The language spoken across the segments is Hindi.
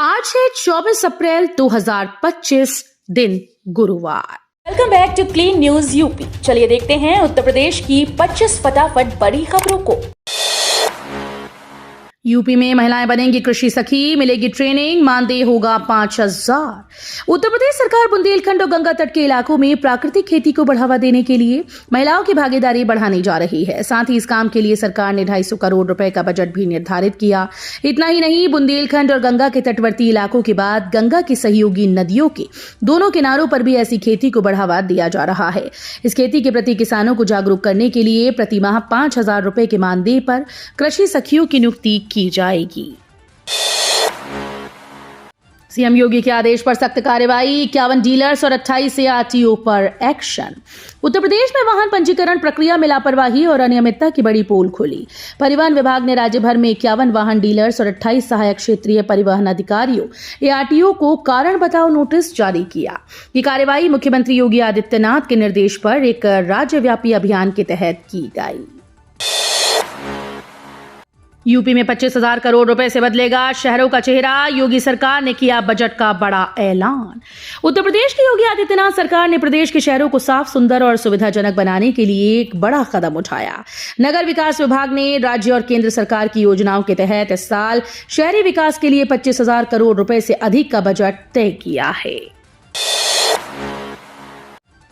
आज है 24 अप्रैल 2025 दिन गुरुवार। Welcome back to clean news UP. चलिए देखते हैं उत्तर प्रदेश की 25 फटाफट बड़ी खबरों को। यूपी में महिलाएं बनेंगी कृषि सखी, मिलेगी ट्रेनिंग, मानदेय होगा 5,000। उत्तर प्रदेश सरकार बुंदेलखंड और गंगा तट के इलाकों में प्राकृतिक खेती को बढ़ावा देने के लिए महिलाओं की भागीदारी बढ़ाने जा रही है। साथ ही इस काम के लिए सरकार ने 250 करोड़ रुपए का बजट भी निर्धारित किया। इतना ही नहीं, बुंदेलखंड और गंगा के तटवर्ती इलाकों के बाद गंगा की सहयोगी नदियों के दोनों किनारों पर भी ऐसी खेती को बढ़ावा दिया जा रहा है। इस खेती के प्रति किसानों को जागरूक करने के लिए प्रति माह 5,000 रुपए के मानदेय पर कृषि सखियों की नियुक्ति की जाएगी। सीएम योगी के आदेश पर सख्त कार्रवाई, 51 डीलर्स और 28 ARTO पर एक्शन। उत्तर प्रदेश में वाहन पंजीकरण प्रक्रिया में लापरवाही और अनियमितता की बड़ी पोल खोली। परिवहन विभाग ने राज्य भर में 51 वाहन डीलर्स और 28 सहायक क्षेत्रीय परिवहन अधिकारियों ARTO को कारण बताओ नोटिस जारी किया। ये कार्रवाई मुख्यमंत्री योगी आदित्यनाथ के निर्देश पर एक राज्यव्यापी अभियान के तहत की गई। यूपी में 25,000 करोड़ रुपए से बदलेगा शहरों का चेहरा, योगी सरकार ने किया बजट का बड़ा ऐलान। उत्तर प्रदेश की योगी आदित्यनाथ सरकार ने प्रदेश के शहरों को साफ, सुंदर और सुविधाजनक बनाने के लिए एक बड़ा कदम उठाया। नगर विकास विभाग ने राज्य और केंद्र सरकार की योजनाओं के तहत इस साल शहरी विकास के लिए 25,000 करोड़ रुपए से अधिक का बजट तय किया है।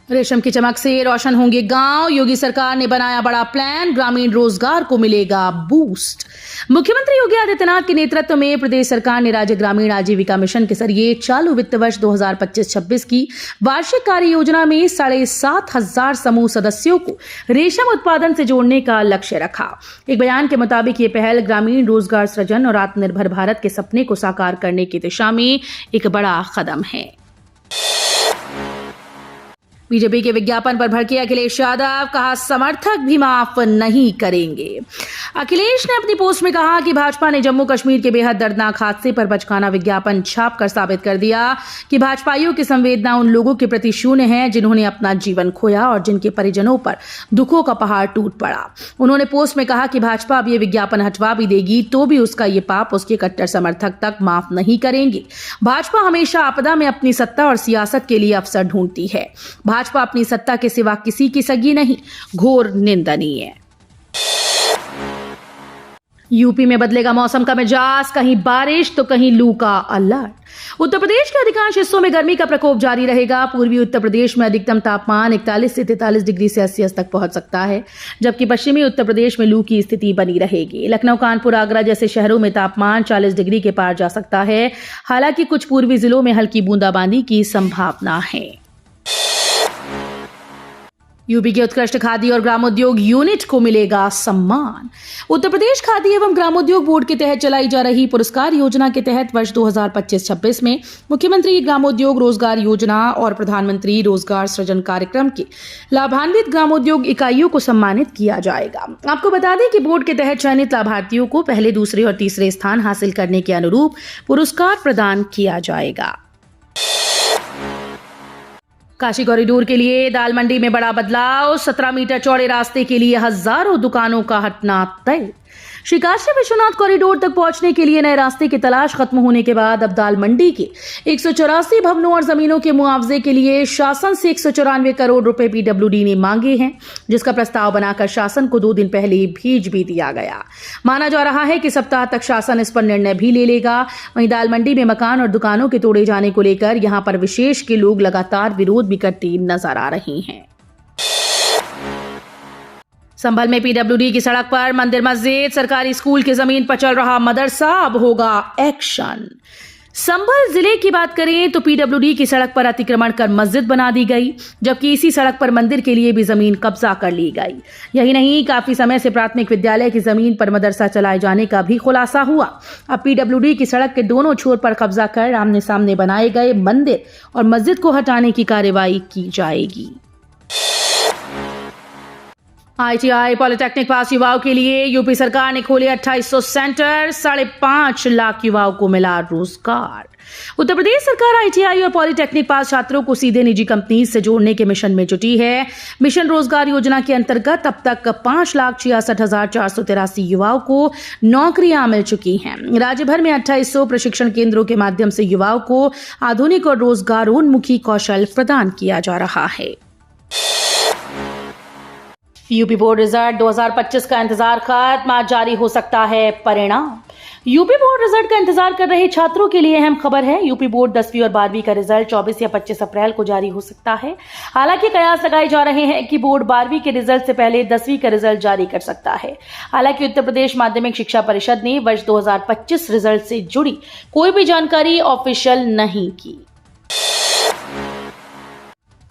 रेशम की चमक से रोशन होंगे गांव, योगी सरकार ने बनाया बड़ा प्लान, ग्रामीण रोजगार को मिलेगा बूस्ट। मुख्यमंत्री योगी आदित्यनाथ के नेतृत्व में प्रदेश सरकार ने राज्य ग्रामीण आजीविका मिशन के जरिए चालू वित्त वर्ष 2025-26 की वार्षिक कार्य योजना में 7,500 समूह सदस्यों को रेशम उत्पादन से जोड़ने का लक्ष्य रखा। एक बयान के मुताबिक ये पहल ग्रामीण रोजगार सृजन और आत्मनिर्भर भारत के सपने को साकार करने की दिशा में एक बड़ा कदम है। बीजेपी के विज्ञापन पर भड़के अखिलेश यादव, कहा समर्थक भी माफ नहीं करेंगे। अखिलेश ने अपनी पोस्ट में कहा कि भाजपा ने जम्मू कश्मीर के बेहद दर्दनाक हादसे पर बचकाना विज्ञापन छापकर साबित कर दिया कि भाजपाइयों की संवेदना उन लोगों के प्रति शून्य है जिन्होंने अपना जीवन खोया और जिनके परिजनों पर दुखों का पहाड़ टूट पड़ा। उन्होंने पोस्ट में कहा कि भाजपा अब ये विज्ञापन हटवा भी देगी तो भी उसका ये पाप उसके कट्टर समर्थक तक माफ नहीं करेंगे। भाजपा हमेशा आपदा में अपनी सत्ता और सियासत के लिए अवसर ढूंढती है। भाजपा अपनी सत्ता के सिवा किसी की सगी नहीं, घोर निंदनीय। यूपी में बदलेगा मौसम का मिजाज, कहीं बारिश तो कहीं लू का अलर्ट। उत्तर प्रदेश के अधिकांश हिस्सों में गर्मी का प्रकोप जारी रहेगा। पूर्वी उत्तर प्रदेश में अधिकतम तापमान 41 से 43 डिग्री सेल्सियस तक पहुंच सकता है, जबकि पश्चिमी उत्तर प्रदेश में लू की स्थिति बनी रहेगी। लखनऊ, कानपुर, आगरा जैसे शहरों में तापमान 40 डिग्री के पार जा सकता है। हालांकि कुछ पूर्वी जिलों में हल्की बूंदाबांदी की संभावना है। यूपी के उत्कृष्ट खादी और ग्रामोद्योग यूनिट को मिलेगा सम्मान। उत्तर प्रदेश खादी एवं ग्रामोद्योग बोर्ड के तहत चलाई जा रही पुरस्कार योजना के तहत वर्ष 2025-26 में मुख्यमंत्री ग्रामोद्योग रोजगार योजना और प्रधानमंत्री रोजगार सृजन कार्यक्रम के लाभान्वित ग्रामोद्योग इकाइयों को सम्मानित किया जाएगा। आपको बता दें कि बोर्ड के तहत चयनित लाभार्थियों को पहले, दूसरे और तीसरे स्थान हासिल करने के अनुरूप पुरस्कार प्रदान किया जाएगा। काशी कॉरिडोर के लिए दाल मंडी में बड़ा बदलाव, 17 मीटर चौड़े रास्ते के लिए हजारों दुकानों का हटना तय। श्री काशी विश्वनाथ कॉरिडोर तक पहुंचने के लिए नए रास्ते की तलाश खत्म होने के बाद अब दाल मंडी के 184 भवनों और जमीनों के मुआवजे के लिए शासन से 194 करोड़ रुपए PWD ने मांगे हैं, जिसका प्रस्ताव बनाकर शासन को 2 दिन पहले भेज भी दिया गया। माना जा रहा है कि सप्ताह तक शासन इस पर निर्णय भी ले लेगा। वहीं दाल मंडी में मकान और दुकानों के तोड़े जाने को लेकर यहां पर विशेष के लोग लगातार विरोध भी करते नजर आ रहे हैं। संभल में PWD की सड़क पर मंदिर, मस्जिद, सरकारी स्कूल की जमीन पर चल रहा मदरसा, अब होगा एक्शन। संभल जिले की बात करें तो PWD की सड़क पर अतिक्रमण कर मस्जिद बना दी गई, जबकि इसी सड़क पर मंदिर के लिए भी जमीन कब्जा कर ली गई। यही नहीं, काफी समय से प्राथमिक विद्यालय की जमीन पर मदरसा चलाए जाने का भी खुलासा हुआ। अब PWD की सड़क के दोनों छोर पर कब्जा कर आमने सामने बनाए गए मंदिर और मस्जिद को हटाने की कार्रवाई की जाएगी। ITI पॉलिटेक्निक पास युवाओं के लिए यूपी सरकार ने खोले 2800 सेंटर, 5.5 लाख युवाओं को मिला रोजगार। उत्तर प्रदेश सरकार ITI और पॉलिटेक्निक पास छात्रों को सीधे निजी कंपनी से जोड़ने के मिशन में जुटी है। मिशन रोजगार योजना के अंतर्गत अब तक 5,66,483 युवाओं को नौकरियां मिल चुकी हैं। राज्य भर में 2800 प्रशिक्षण केंद्रों के माध्यम से युवाओं को आधुनिक और रोजगारोन्मुखी कौशल प्रदान किया जा रहा है। यूपी बोर्ड रिजल्ट 2025 का इंतजार खत्म, आज जारी हो सकता है परिणाम। यूपी बोर्ड रिजल्ट का इंतजार कर रहे छात्रों के लिए अहम खबर है। यूपी बोर्ड 10वीं और 12वीं का रिजल्ट 24 या 25 अप्रैल को जारी हो सकता है। हालांकि कयास लगाए जा रहे हैं कि बोर्ड 12वीं के रिजल्ट से पहले 10वीं का रिजल्ट जारी कर सकता है। हालांकि उत्तर प्रदेश माध्यमिक शिक्षा परिषद ने वर्ष 2025 रिजल्ट से जुड़ी कोई भी जानकारी ऑफिशियल नहीं की।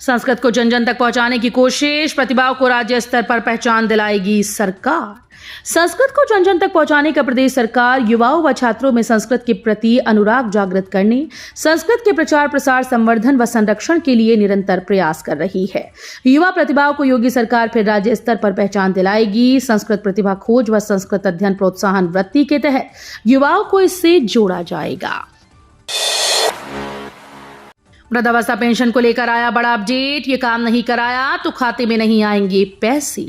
संस्कृत को जन जन तक पहुंचाने की कोशिश, प्रतिभाओं को राज्य स्तर पर पहचान दिलाएगी सरकार। संस्कृत को जन जन तक पहुंचाने का प्रदेश सरकार युवाओं व छात्रों में संस्कृत के प्रति अनुराग जागृत करने, संस्कृत के प्रचार प्रसार, संवर्धन व संरक्षण के लिए निरंतर प्रयास कर रही है। युवा प्रतिभाओं को योगी सरकार फिर राज्य स्तर पर पहचान दिलाएगी। संस्कृत प्रतिभा खोज व संस्कृत अध्ययन प्रोत्साहन वृत्ति के तहत युवाओं को इससे जोड़ा जाएगा। वृद्धावस्था पेंशन को लेकर आया बड़ा अपडेट, ये काम नहीं कराया तो खाते में नहीं आएंगे पैसे।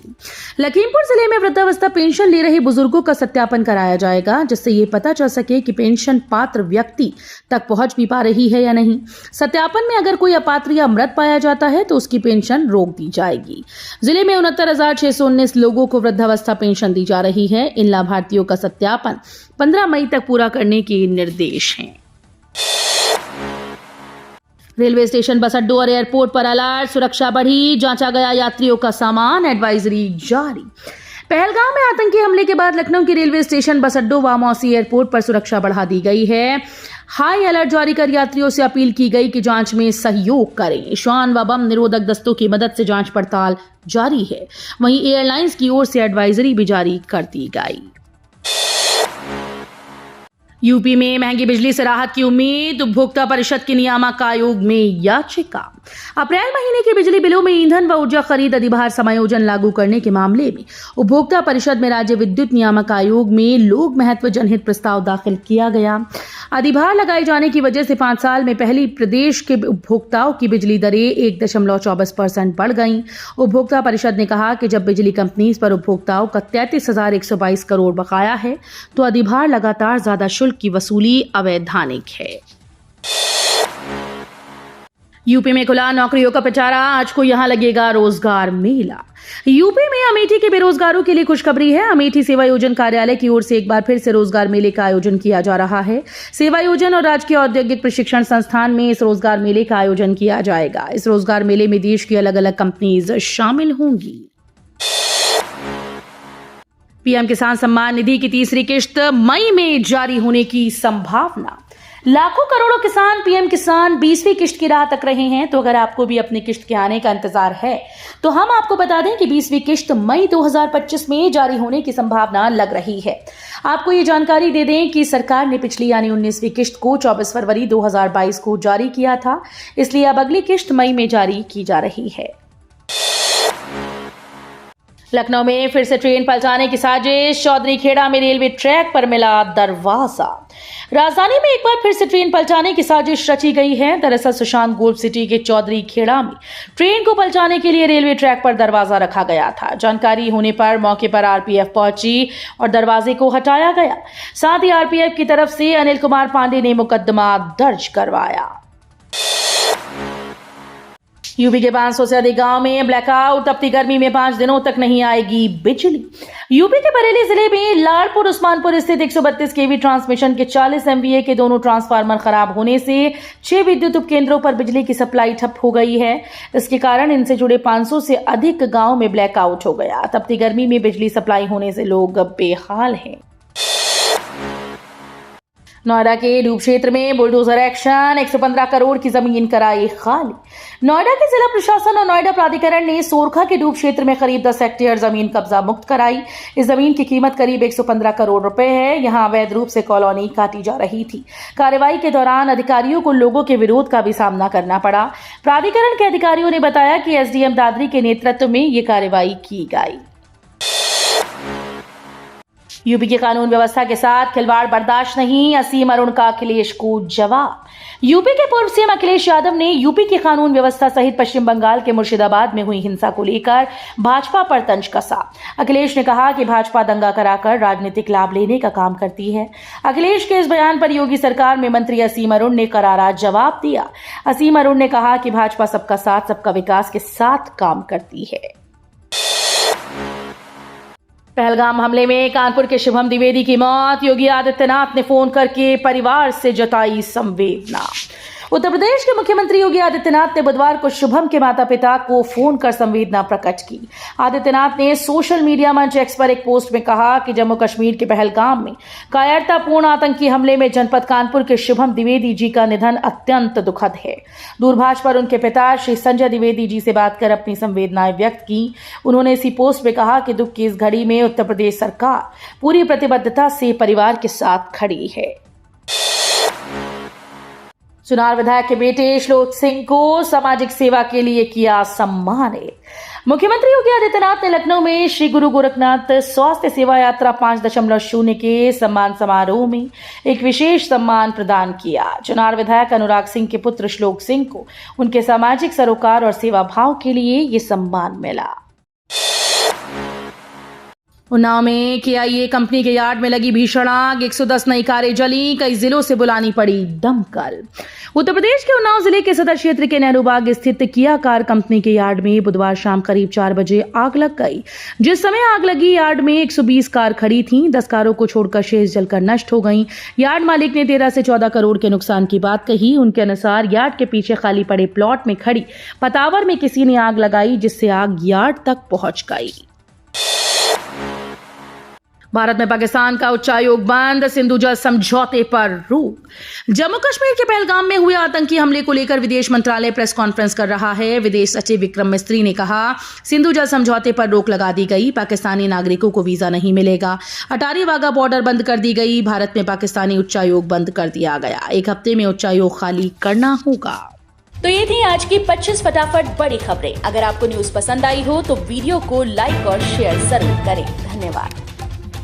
लखीमपुर जिले में वृद्धावस्था पेंशन ले रहे बुजुर्गों का सत्यापन कराया जाएगा, जिससे ये पता चल सके कि पेंशन पात्र व्यक्ति तक पहुंच भी पा रही है या नहीं। सत्यापन में अगर कोई अपात्र या मृत पाया जाता है तो उसकी पेंशन रोक दी जाएगी। जिले में 69,619 लोगों को वृद्धावस्था पेंशन दी जा रही है। इन लाभार्थियों का सत्यापन 15 मई तक पूरा करने के निर्देश हैं। रेलवे स्टेशन, बस अड्डों और एयरपोर्ट पर अलर्ट, सुरक्षा बढ़ी, जांचा गया यात्रियों का सामान, एडवाइजरी जारी। पहलगाम में आतंकी हमले के बाद लखनऊ के रेलवे स्टेशन, बस अड्डों व मौसी एयरपोर्ट पर सुरक्षा बढ़ा दी गई है। हाई अलर्ट जारी कर यात्रियों से अपील की गई कि जांच में सहयोग करें। श्वान व बम निरोधक दस्तों की मदद से जांच पड़ताल जारी है। वहीं एयरलाइंस की ओर से एडवाइजरी भी जारी कर दी गई। यूपी में महंगी बिजली से राहत की उम्मीद, उपभोक्ता परिषद के नियामक आयोग में याचिका। अप्रैल महीने के बिजली बिलों में ईंधन व ऊर्जा खरीद अधिभार समायोजन लागू करने के मामले में उपभोक्ता परिषद में राज्य विद्युत नियामक आयोग में लोक महत्व जनहित प्रस्ताव दाखिल किया गया। अधिभार लगाए जाने की वजह से 5 साल में पहली प्रदेश के उपभोक्ताओं की बिजली दरें 1.24% बढ़ गईं। उपभोक्ता परिषद ने कहा कि जब बिजली कंपनी पर उपभोक्ताओं का 33,122 करोड़ बकाया है तो अधिभार लगातार ज्यादा शुल्क की वसूली अवैधानिक है। यूपी में खुला नौकरियों का पिटारा, आज को यहां लगेगा रोजगार मेला। यूपी में अमेठी के बेरोजगारों के लिए खुशखबरी है। अमेठी सेवायोजन कार्यालय की ओर से एक बार फिर से रोजगार मेले का आयोजन किया जा रहा है। सेवायोजन और राजकीय औद्योगिक प्रशिक्षण संस्थान में इस रोजगार मेले का आयोजन किया जाएगा। इस रोजगार मेले में देश की अलग अलग कंपनीज शामिल होंगी। पीएम किसान सम्मान निधि की तीसरी किश्त मई में जारी होने की संभावना। लाखों करोड़ों किसान पीएम किसान 20वीं किश्त की राह तक रहे हैं। तो अगर आपको भी अपनी किश्त के आने का इंतजार है तो हम आपको बता दें कि 20वीं किश्त मई 2025 में जारी होने की संभावना लग रही है। आपको ये जानकारी दे दें कि सरकार ने पिछली यानी 19वीं किश्त को 24 फरवरी 2022 को जारी किया था, इसलिए अब अगली किश्त मई में जारी की जा रही है। लखनऊ में फिर से ट्रेन पलटाने की साजिश, चौधरी खेड़ा में रेलवे ट्रैक पर मिला दरवाजा। राजधानी में एक बार फिर से ट्रेन पलटाने की साजिश रची गई है। दरअसल सुशांत गोल्फ सिटी के चौधरी खेड़ा में ट्रेन को पलटाने के लिए रेलवे ट्रैक पर दरवाजा रखा गया था। जानकारी होने पर मौके पर आरपीएफ पहुंची और दरवाजे को हटाया गया। साथ ही आरपीएफ की तरफ से अनिल कुमार पांडे ने मुकदमा दर्ज करवाया। यूपी के 500 से अधिक गांव में ब्लैकआउट, तपती गर्मी में 5 दिनों तक नहीं आएगी बिजली। यूपी के बरेली जिले में लालपुर उस्मानपुर स्थित 132 केवी ट्रांसमिशन के 40 MVA के दोनों ट्रांसफार्मर खराब होने से 6 विद्युत उपकेंद्रों पर बिजली की सप्लाई ठप हो गई है। इसके कारण इनसे जुड़े 500 से अधिक गांव में ब्लैकआउट हो गया। तपती गर्मी में बिजली सप्लाई होने से लोग बेहाल हैं। नोएडा के डूब क्षेत्र में बुलडोजर एक्शन, 115 करोड़ की जमीन कराई खाली। नोएडा के जिला प्रशासन और नोएडा प्राधिकरण ने सोरखा के डूब क्षेत्र में करीब 10 हेक्टेयर जमीन कब्जा मुक्त कराई। इस जमीन की कीमत करीब 115 करोड़ रुपए है। यहां अवैध रूप से कॉलोनी काटी जा रही थी। कार्रवाई के दौरान अधिकारियों को लोगों के विरोध का भी सामना करना पड़ा। प्राधिकरण के अधिकारियों ने बताया कि एसडीएम दादरी के नेतृत्व में ये कार्रवाई की गई। यूपी की कानून व्यवस्था के साथ खिलवाड़ बर्दाश्त नहीं, असीम अरुण का अखिलेश को जवाब। यूपी के पूर्व सीएम अखिलेश यादव ने यूपी की कानून व्यवस्था सहित पश्चिम बंगाल के मुर्शिदाबाद में हुई हिंसा को लेकर भाजपा पर तंज कसा। अखिलेश ने कहा कि भाजपा दंगा कराकर राजनीतिक लाभ लेने का काम करती है। अखिलेश के इस बयान पर योगी सरकार में मंत्री असीम अरुण ने करारा जवाब दिया। असीम अरुण ने कहा कि भाजपा सबका साथ सबका विकास के साथ काम करती है। पहलगाम हमले में कानपुर के शुभम द्विवेदी की मौत, योगी आदित्यनाथ ने फोन करके परिवार से जताई संवेदना। उत्तर प्रदेश के मुख्यमंत्री योगी आदित्यनाथ ने बुधवार को शुभम के माता पिता को फोन कर संवेदना प्रकट की। आदित्यनाथ ने सोशल मीडिया मंच एक्स पर एक पोस्ट में कहा कि जम्मू कश्मीर के पहलगाम में कायरतापूर्ण आतंकी हमले में जनपद कानपुर के शुभम द्विवेदी जी का निधन अत्यंत दुखद है। दूरभाष पर उनके पिता श्री संजय द्विवेदी जी से बात कर अपनी संवेदनाएं व्यक्त की। उन्होंने इसी पोस्ट में कहा कि दुख की इस घड़ी में उत्तर प्रदेश सरकार पूरी प्रतिबद्धता से परिवार के साथ खड़ी है। चुनार विधायक के बेटे श्लोक सिंह को सामाजिक सेवा के लिए किया सम्मानित। मुख्यमंत्री योगी आदित्यनाथ ने लखनऊ में श्री गुरु गोरखनाथ स्वास्थ्य सेवा यात्रा 5.0 के सम्मान समारोह में एक विशेष सम्मान प्रदान किया। चुनार विधायक अनुराग सिंह के पुत्र श्लोक सिंह को उनके सामाजिक सरोकार और सेवा भाव के लिए ये सम्मान मिला। उन्नाव में केआईए कंपनी के यार्ड में लगी भीषण आग, 110 नई कारें जली, कई जिलों से बुलानी पड़ी दमकल। उत्तर प्रदेश के उन्नाव जिले के सदर क्षेत्र के नेहरू बाग स्थित किया कार कंपनी के यार्ड में बुधवार शाम करीब 4 बजे आग लग गई। जिस समय आग लगी, यार्ड में 120 कार खड़ी थीं। 10 कारों को छोड़कर शेष जलकर नष्ट हो गईं। यार्ड मालिक ने 13 से 14 करोड़ के नुकसान की बात कही। उनके अनुसार यार्ड के पीछे खाली पड़े प्लॉट में खड़ी पतावर में किसी ने आग लगाई, जिससे आग यार्ड तक पहुंच गई। भारत में पाकिस्तान का उच्चायोग बंद, सिंधु जल समझौते पर रोक। जम्मू कश्मीर के पहलगाम में हुए आतंकी हमले को लेकर विदेश मंत्रालय प्रेस कॉन्फ्रेंस कर रहा है। विदेश सचिव विक्रम मिस्त्री ने कहा, सिंधु जल समझौते पर रोक लगा दी गई। पाकिस्तानी नागरिकों को वीजा नहीं मिलेगा। अटारी वाघा बॉर्डर बंद कर दी गई। भारत में पाकिस्तानी उच्चायोग बंद कर दिया गया। 1 हफ्ते में उच्चायोग खाली करना होगा। तो ये थी आज की 25 फटाफट बड़ी खबरें। अगर आपको न्यूज पसंद आई हो तो वीडियो को लाइक और शेयर जरूर करें। धन्यवाद।